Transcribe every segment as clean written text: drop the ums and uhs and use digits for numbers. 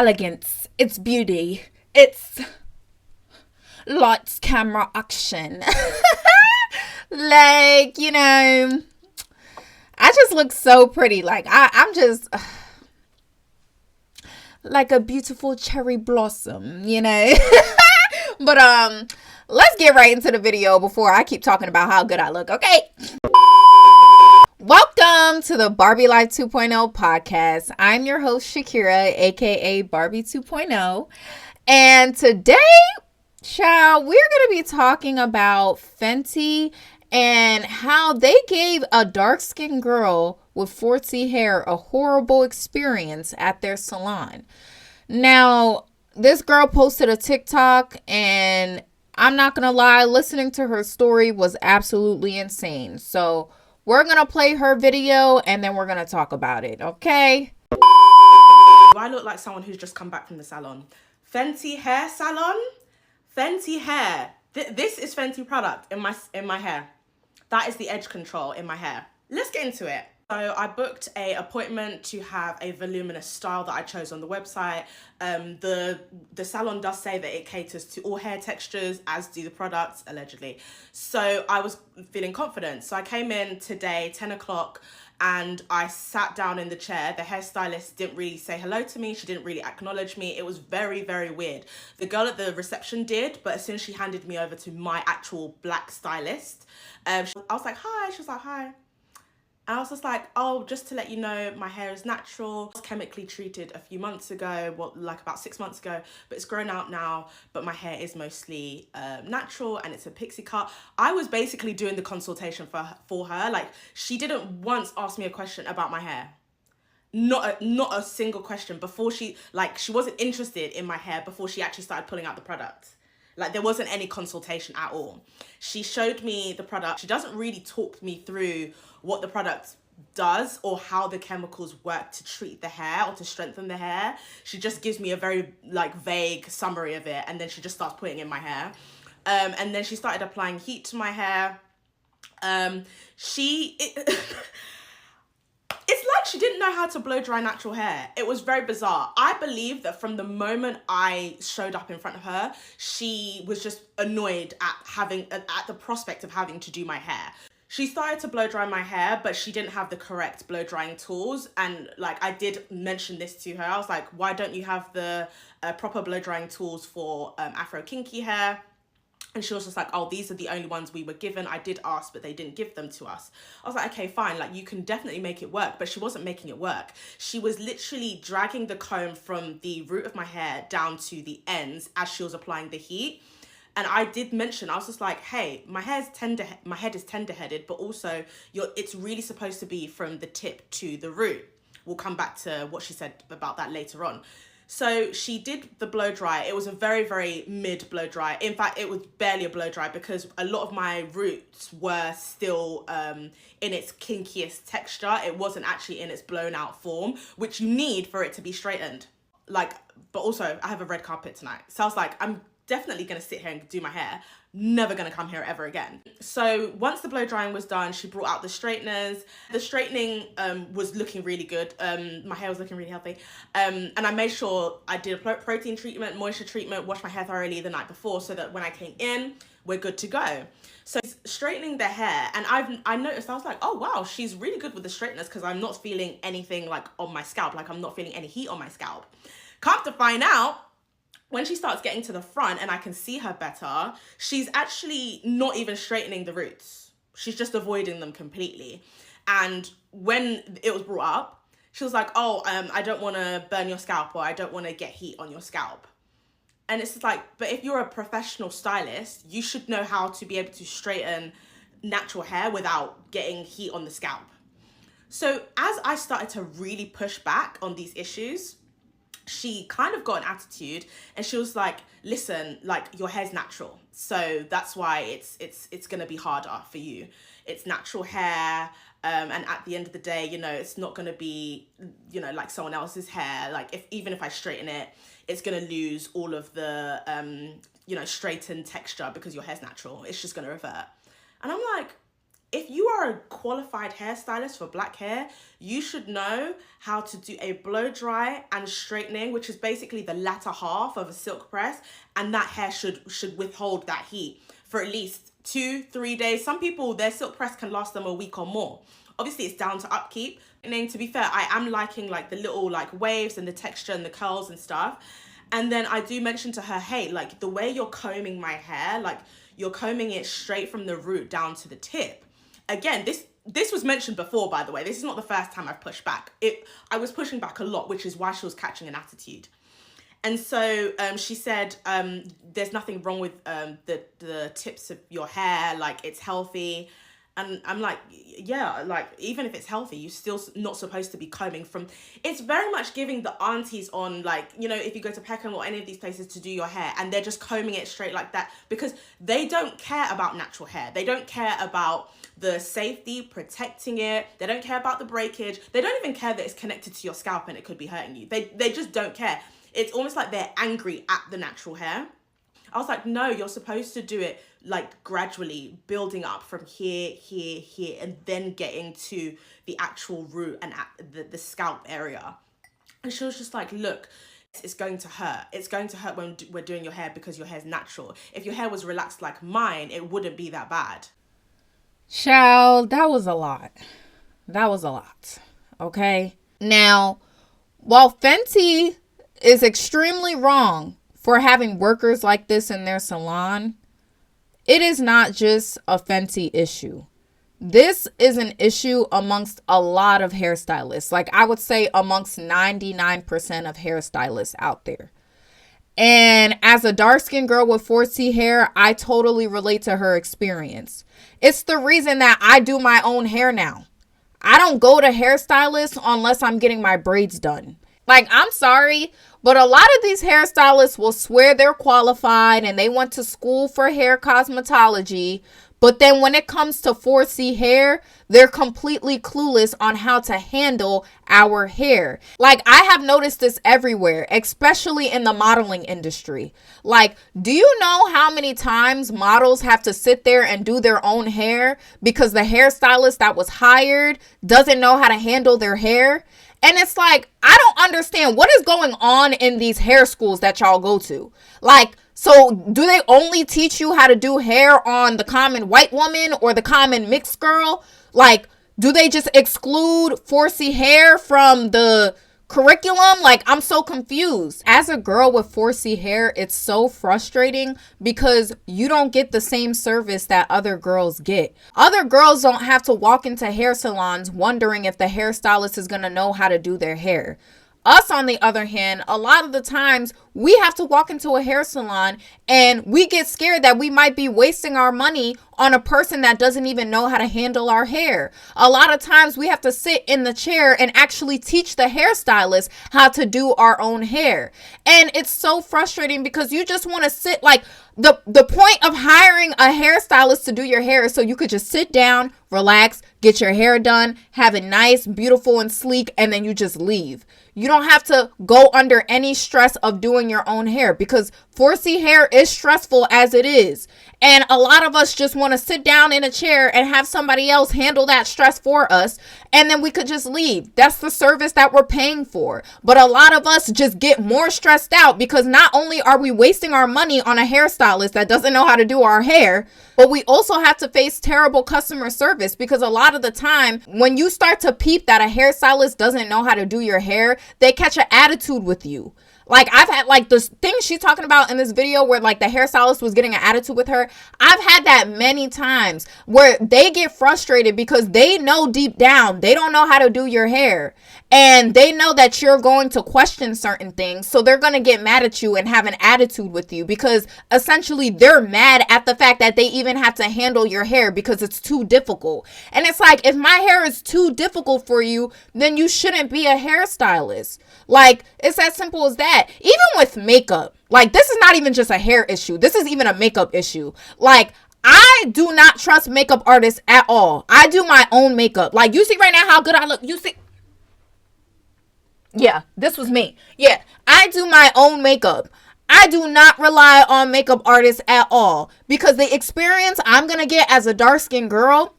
elegance, it's beauty, it's lights, camera, action. Like, I just look so pretty. Like, I'm just like a beautiful cherry blossom, But let's get right into the video before I keep talking about how good I look, okay? Welcome to the Barbie Life 2.0 podcast. I'm your host, Shakira, aka Barbie 2.0. And today, child, we're going to be talking about Fenty and how they gave a dark-skinned girl with 4T hair a horrible experience at their salon. Now, this girl posted a TikTok, and I'm not going to lie, listening to her story was absolutely insane. So we're going to play her video, and then we're going to talk about it, okay? I look like someone who's just come back from the salon. Fenty hair salon? Fenty hair. This is Fenty product in my hair. That is the edge control in my hair. Let's get into it. So I booked an appointment to have a voluminous style that I chose on the website. The salon does say that it caters to all hair textures, as do the products, allegedly. So I was feeling confident. So I came in today, 10 o'clock, and I sat down in the chair. The hairstylist didn't really say hello to me. She didn't really acknowledge me. It was very, very weird. The girl at the reception did, but as soon as she handed me over to my actual black stylist, I was like, hi. She was like, hi. And I was just like, oh, just to let you know, my hair is natural. It was chemically treated a few months ago, like about 6 months ago, but it's grown out now. But my hair is mostly natural, and it's a pixie cut. I was basically doing the consultation for her. Like, she didn't once ask me a question about my hair. Not a single question before she wasn't interested in my hair before she actually started pulling out the product. Like, there wasn't any consultation at all. She showed me the product. She doesn't really talk me through what the product does or how the chemicals work to treat the hair or to strengthen the hair. She just gives me a very vague summary of it, and then she just starts putting in my hair. And then she started applying heat to my hair. It's like she didn't know how to blow dry natural hair. It was very bizarre. I believe that from the moment I showed up in front of her, she was just annoyed at the prospect of having to do my hair. She started to blow dry my hair, but she didn't have the correct blow drying tools. And I did mention this to her. I was like, why don't you have the proper blow drying tools for Afro kinky hair? And she was just like, oh, these are the only ones we were given. I did ask, but they didn't give them to us. I was like, okay, fine. You can definitely make it work. But she wasn't making it work. She was literally dragging the comb from the root of my hair down to the ends as she was applying the heat. And I did mention, I was just like, hey, my head is tender-headed, but also it's really supposed to be from the tip to the root. We'll come back to what she said about that later on. So she did the blow dry. It was a very, very mid blow dry. In fact, it was barely a blow dry because a lot of my roots were still in its kinkiest texture. It wasn't actually in its blown out form, which you need for it to be straightened. But also I have a red carpet tonight. So I was like, I'm definitely going to sit here and do my hair. Never going to come here ever again. So once the blow drying was done, she brought out the straighteners. The straightening was looking really good. My hair was looking really healthy. And I made sure I did a protein treatment, moisture treatment, washed my hair thoroughly the night before so that when I came in, we're good to go. So straightening the hair, and I noticed, I was like, oh wow, she's really good with the straighteners because I'm not feeling anything on my scalp. I'm not feeling any heat on my scalp. Come to find out, when she starts getting to the front and I can see her better, she's actually not even straightening the roots. She's just avoiding them completely. And when it was brought up, she was like, oh, I don't want to burn your scalp, or I don't want to get heat on your scalp. And it's like, but if you're a professional stylist, you should know how to be able to straighten natural hair without getting heat on the scalp. So as I started to really push back on these issues, she kind of got an attitude, and she was like, listen, your hair's natural, so that's why it's gonna be harder for you. It's natural hair, and at the end of the day, it's not gonna be like someone else's hair. Even if I straighten it, it's gonna lose all of the straightened texture because your hair's natural. It's just gonna revert. And I'm like, if you are a qualified hairstylist for black hair, you should know how to do a blow dry and straightening, which is basically the latter half of a silk press, and that hair should withhold that heat for at least 2-3 days. Some people, their silk press can last them a week or more. Obviously, it's down to upkeep. And to be fair, I am liking like the little like waves and the texture and the curls and stuff. And then I do mention to her, hey, like the way you're combing my hair, like you're combing it straight from the root down to the tip. Again, this was mentioned before, by the way. This is not the first time I've pushed back. I was pushing back a lot, which is why she was catching an attitude. And so she said, there's nothing wrong with the tips of your hair, like it's healthy. And I'm like, yeah, like even if it's healthy, you're still not supposed to be combing from. It's very much giving the aunties on, like, you know, if you go to Peckham or any of these places to do your hair and they're just combing it straight like that, because they don't care about natural hair. They don't care about the safety, protecting it. They don't care about the breakage. They don't even care that it's connected to your scalp and it could be hurting you. They just don't care. It's almost like they're angry at the natural hair. I was like, no, you're supposed to do it like gradually building up from here, and then getting to the actual root and at the scalp area. And she was just like, look, it's going to hurt. It's going to hurt when we're doing your hair because your hair's natural. If your hair was relaxed like mine, it wouldn't be that bad. Child, that was a lot. Okay. Now, while Fenty is extremely wrong for having workers like this in their salon, it is not just a Fenty issue. This is an issue amongst a lot of hairstylists. Like I would say amongst 99% of hairstylists out there. And as a dark-skinned girl with 4C hair, I totally relate to her experience. It's the reason that I do my own hair now. I don't go to hairstylists unless I'm getting my braids done. Like, I'm sorry, but a lot of these hairstylists will swear they're qualified and they went to school for hair cosmetology. But then when it comes to 4C hair, they're completely clueless on how to handle our hair. Like, I have noticed this everywhere, especially in the modeling industry. Like, do you know how many times models have to sit there and do their own hair because the hairstylist that was hired doesn't know how to handle their hair? And it's like, I don't understand what is going on in these hair schools that y'all go to. Like, so do they only teach you how to do hair on the common white woman or the common mixed girl? Like, do they just exclude 4C hair from the curriculum? Like, I'm so confused. As a girl with 4C hair, it's so frustrating because you don't get the same service that other girls get. Other girls don't have to walk into hair salons wondering if the hairstylist is going to know how to do their hair. Us, on the other hand, a lot of the times we have to walk into a hair salon and we get scared that we might be wasting our money on a person that doesn't even know how to handle our hair. A lot of times we have to sit in the chair and actually teach the hairstylist how to do our own hair. And it's so frustrating because you just want to sit, like, the point of hiring a hairstylist to do your hair is so you could just sit down, relax, get your hair done, have it nice, beautiful, and sleek, and then you just leave. You don't have to go under any stress of doing your own hair because 4C hair is stressful as it is. And a lot of us just want to sit down in a chair and have somebody else handle that stress for us. And then we could just leave. That's the service that we're paying for. But a lot of us just get more stressed out because not only are we wasting our money on a hairstylist that doesn't know how to do our hair, but we also have to face terrible customer service because a lot of the time when you start to peep that a hairstylist doesn't know how to do your hair, they catch an attitude with you. Like, I've had, like, the thing she's talking about in this video where, like, the hairstylist was getting an attitude with her. I've had that many times where they get frustrated because they know deep down they don't know how to do your hair. And they know that you're going to question certain things. So they're going to get mad at you and have an attitude with you because essentially they're mad at the fact that they even have to handle your hair because it's too difficult. And it's like, if my hair is too difficult for you, then you shouldn't be a hairstylist. Like, it's as simple as that. Even with makeup, like, this is not even just a hair issue. This is even a makeup issue. Like, I do not trust makeup artists at all. I do my own makeup. Like, you see right now how good I look. You see. Yeah, this was me. Yeah, I do my own makeup. I do not rely on makeup artists at all because the experience I'm going to get as a dark-skinned girl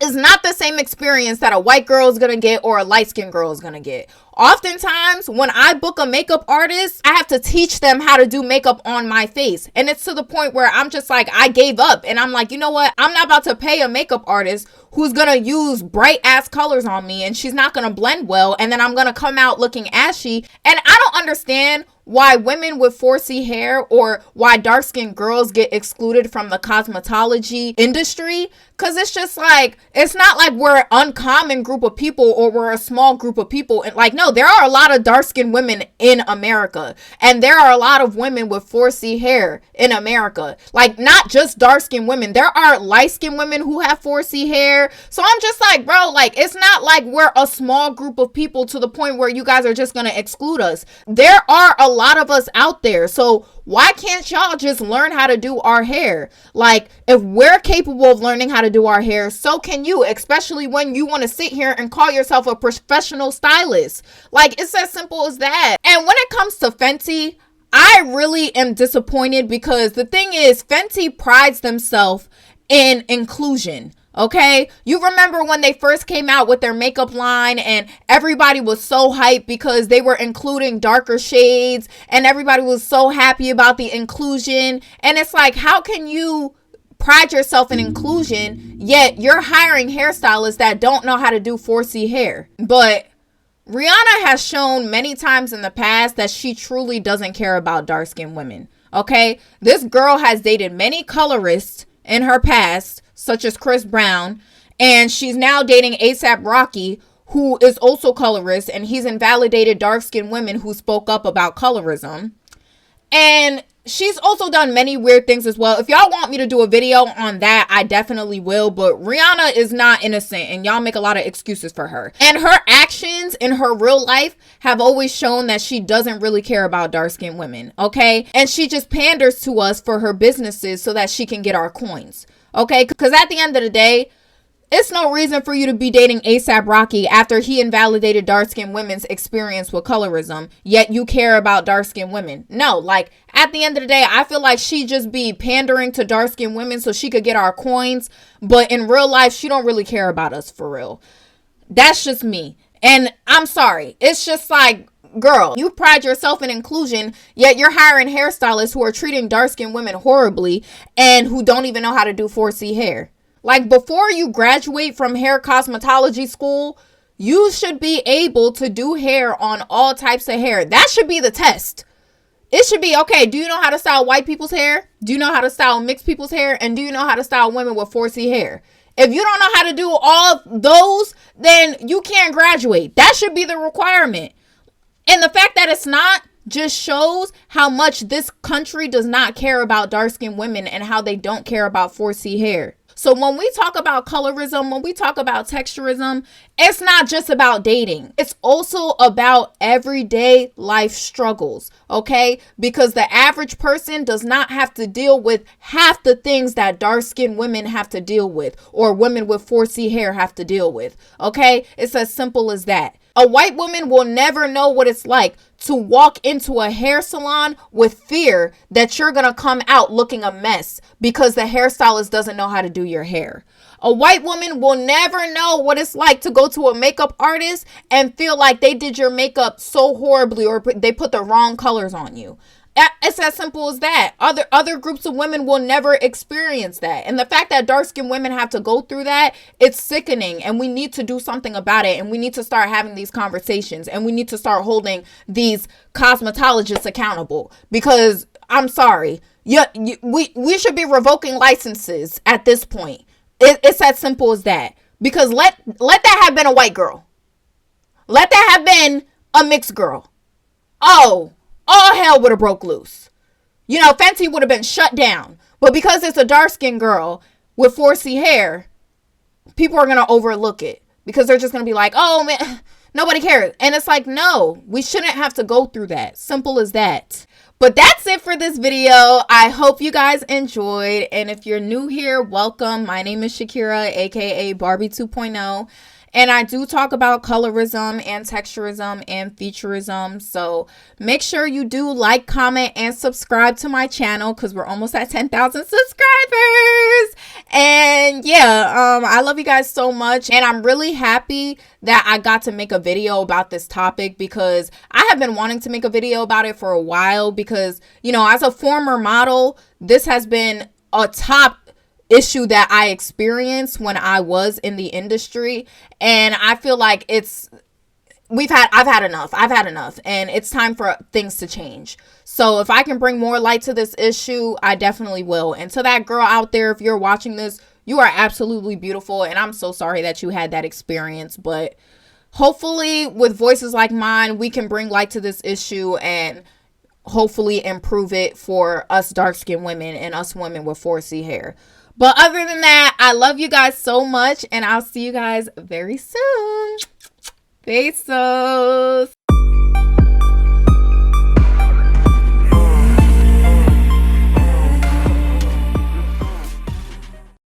is not the same experience that a white girl is gonna get or a light-skinned girl is gonna get. Oftentimes, when I book a makeup artist, I have to teach them how to do makeup on my face. And it's to the point where I'm just like, I gave up. And I'm like, you know what? I'm not about to pay a makeup artist who's gonna use bright ass colors on me and she's not gonna blend well. And then I'm gonna come out looking ashy. And I don't understand why women with 4C hair or why dark-skinned girls get excluded from the cosmetology industry. Because it's just like, it's not like we're an uncommon group of people or we're a small group of people. And like, no, there are a lot of dark-skinned women in America. And there are a lot of women with 4C hair in America. Like, not just dark-skinned women. There are light-skinned women who have 4C hair. So I'm just like, bro, like, it's not like we're a small group of people to the point where you guys are just going to exclude us. There are a lot of us out there. So why can't y'all just learn how to do our hair? Like, if we're capable of learning how to do our hair, so can you, especially when you want to sit here and call yourself a professional stylist. Like, it's as simple as that. And when it comes to Fenty, I really am disappointed because the thing is, Fenty prides themselves in inclusion. Okay, you remember when they first came out with their makeup line and everybody was so hyped because they were including darker shades and everybody was so happy about the inclusion. And it's like, how can you pride yourself in inclusion yet you're hiring hairstylists that don't know how to do 4C hair? But Rihanna has shown many times in the past that she truly doesn't care about dark-skinned women. Okay, this girl has dated many colorists in her past, such as Chris Brown, and she's now dating A$AP Rocky, who is also colorist, and he's invalidated dark-skinned women who spoke up about colorism. And she's also done many weird things as well. If y'all want me to do a video on that, I definitely will, but Rihanna is not innocent, and y'all make a lot of excuses for her. And her actions in her real life have always shown that she doesn't really care about dark-skinned women, okay? And she just panders to us for her businesses so that she can get our coins. Okay, because at the end of the day, it's no reason for you to be dating A$AP Rocky after he invalidated dark-skinned women's experience with colorism, yet you care about dark-skinned women. No, like, at the end of the day, I feel like she just be pandering to dark-skinned women so she could get our coins, but in real life, she don't really care about us for real. That's just me. And I'm sorry. It's just like, girl, you pride yourself in inclusion, yet you're hiring hairstylists who are treating dark-skinned women horribly and who don't even know how to do 4C hair. Like, before you graduate from hair cosmetology school, you should be able to do hair on all types of hair. That should be the test. It should be, okay, do you know how to style white people's hair? Do you know how to style mixed people's hair? And do you know how to style women with 4C hair? If you don't know how to do all those, then you can't graduate. That should be the requirement. And the fact that it's not just shows how much this country does not care about dark-skinned women and how they don't care about 4C hair. So when we talk about colorism, when we talk about texturism, it's not just about dating. It's also about everyday life struggles, okay? Because the average person does not have to deal with half the things that dark-skinned women have to deal with or women with 4C hair have to deal with, okay? It's as simple as that. A white woman will never know what it's like to walk into a hair salon with fear that you're going to come out looking a mess because the hairstylist doesn't know how to do your hair. A white woman will never know what it's like to go to a makeup artist and feel like they did your makeup so horribly or they put the wrong colors on you. It's as simple as that. Other groups of women will never experience that. And the fact that dark-skinned women have to go through that, it's sickening. And we need to do something about it. And we need to start having these conversations. And we need to start holding these cosmetologists accountable. Because, I'm sorry, we should be revoking licenses at this point. It's as simple as that. Because let that have been a white girl. Let that have been a mixed girl. Oh, all hell would have broke loose. You know, Fenty would have been shut down. But because it's a dark-skinned girl with 4C hair, people are going to overlook it. Because they're just going to be like, oh, man, nobody cares. And it's like, no, we shouldn't have to go through that. Simple as that. But that's it for this video. I hope you guys enjoyed. And if you're new here, welcome. My name is Shakira, aka Barbie 2.0. And I do talk about colorism and texturism and featureism. So make sure you do like, comment, and subscribe to my channel because we're almost at 10,000 subscribers. And yeah, I love you guys so much. And I'm really happy that I got to make a video about this topic, because I have been wanting to make a video about it for a while, because, you know, as a former model, this has been a top issue that I experienced when I was in the industry. And I feel like I've had enough, and it's time for things to change. So if I can bring more light to this issue, I definitely will. And to that girl out there, if you're watching this, you are absolutely beautiful, and I'm so sorry that you had that experience. But hopefully with voices like mine, we can bring light to this issue and hopefully improve it for us dark-skinned women and us women with 4C hair. But other than that, I love you guys so much, and I'll see you guys very soon. Besos.